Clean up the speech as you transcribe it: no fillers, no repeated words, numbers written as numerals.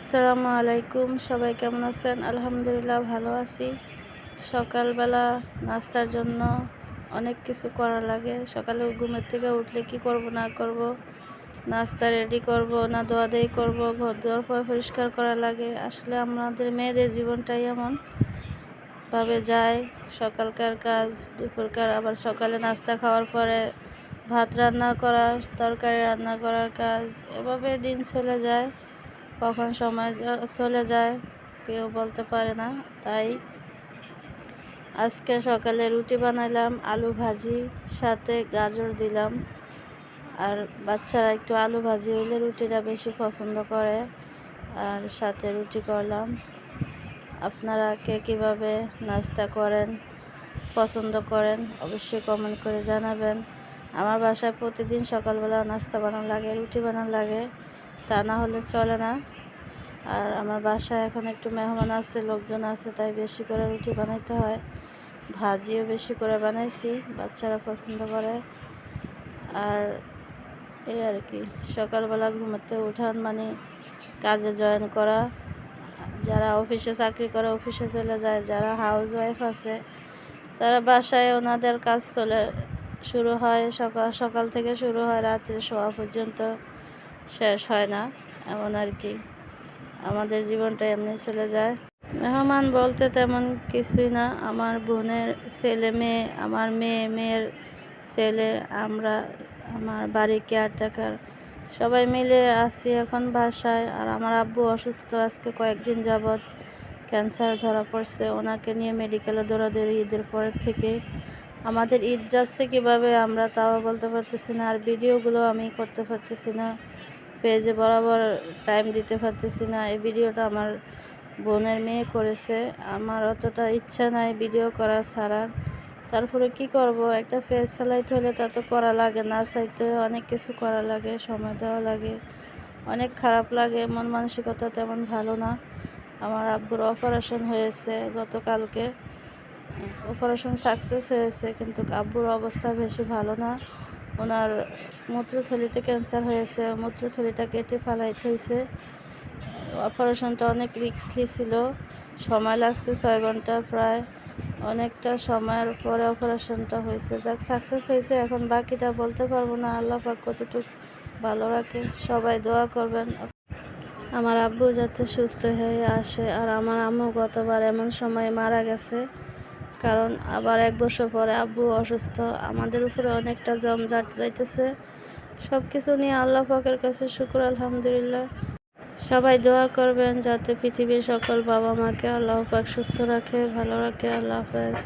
আসসালামু আলাইকুম, সবাই কেমন আছেন? আলহামদুলিল্লাহ ভালো আছি। সকালবেলা নাস্তার জন্য অনেক কিছু করা লাগে। সকালে ঘুমের থেকে উঠলে কি করব না করব, নাস্তা রেডি করব না দোয়াদাই করব, ঘর দুয়ার পরিষ্কার করা লাগে। আসলে আমাদের মেয়েদের জীবনটাই এমন ভাবে যায়। সকালকার কাজ, দুপুরকার, আবার সকালে নাস্তা খাওয়ার পরে ভাত রান্না করা, তরকারি রান্না করার কাজ, এভাবে দিন চলে যায়। কখন সময় চলে যায় কেউ বলতে পারে না। তাই আজকে সকালে রুটি বানাইলাম, আলু ভাজি, সাথে গাজর দিলাম। আর বাচ্চারা একটু আলু ভাজি হইলে রুটিটা বেশি পছন্দ করে। আর সাথে রুটি করলাম। আপনারা কে কীভাবে নাস্তা করেন, পছন্দ করেন, অবশ্যই কমেন্ট করে জানাবেন। আমার বাসায় প্রতিদিন সকালবেলা নাস্তা বানানো লাগে, রুটি বানানো লাগে, তা না হলে চলে না। আর আমার বাসায় এখন একটু মেহমান আছে, লোকজন আছে, তাই বেশি করে রুটি বানাইতে হয়। ভাজিও বেশি করে বানাইছি, বাচ্চারা পছন্দ করে। আর এই আর কি, সকালবেলা ঘুমাতে উঠান মানে কাজে জয়েন করা। যারা অফিসে চাকরি করে অফিসে চলে যায়, যারা হাউস ওয়াইফ আছে তারা বাসায় ওনাদের কাজ শুরু হয় সকাল থেকে শুরু হয়, রাত্রে শোয়া পর্যন্ত শেষ হয় না, এমন আর কি। আমাদের জীবনটা এমনি চলে যায়। মেহমান বলতে তেমন কিছুই না, আমার বোনের ছেলে মেয়ে, আমার মেয়ের ছেলে, আমরা, আমার বাড়ি কেয়ারটেকার, সবাই মিলে আছি এখন বাসায়। আর আমার আব্বু অসুস্থ, আজকে কয়েকদিন যাবৎ ক্যান্সার ধরা পড়ছে। ওনাকে নিয়ে মেডিকেলে দৌড়াদৌড়ি ঈদের পরের থেকে। আমাদের ঈদ যাচ্ছে কীভাবে আমরা তাও বলতে পারতেছি না। আর ভিডিওগুলো আমি করতে পারতেছি না, পেজে বরাবর টাইম দিতে পারতেছি না। এই ভিডিওটা আমার বোনের মেয়ে করেছে, আমার অতটা ইচ্ছা নাই ভিডিও করা ছাড়ার। তারপরে কি করব, একটা পেজ চালাইতে হলে তা তো করা লাগে, না চাইতে অনেক কিছু করা লাগে, সময় দেওয়া লাগে। অনেক খারাপ লাগে, মন মানসিকতা তেমন ভালো না। আমার আব্বুর অপারেশন হয়েছে গতকালকে, অপারেশন সাকসেস হয়েছে, কিন্তু আব্বুর অবস্থা বেশি ভালো না। ওনার মূত্রথলিতে ক্যান্সার হয়েছে, মূত্রথলিটা কেটে ফেলাইতে হয়েছে। অপারেশনটা অনেক রিস্কলি ছিল, সময় লাগছে 6 ঘন্টা প্রায়। অনেকটা সময়ের পরে অপারেশনটা হয়েছে, যাক সাকসেস হয়েছে। এখন বাকিটা বলতে পারবো না, আল্লাহ পাক কতটুকু ভালো রাখে। সবাই দোয়া করবেন আমার আব্বু যাতে সুস্থ হয়ে আসে। আর আমার আম্মু গতবার এমন সময় মারা গেছে, কারণ আবার 1 বছর পরে আব্বু অসুস্থ। আমাদের উপরে অনেকটা জমজট যাইতেছে। সব কিছু নিয়ে আল্লাহ পাকের কাছে শুকর আলহামদুলিল্লাহ। সবাই দোয়া করবেন যাতে পৃথিবীর সকল বাবা মাকে আল্লাহ পাক সুস্থ রাখে, ভালো রাখে। আল্লাহ হাফেজ।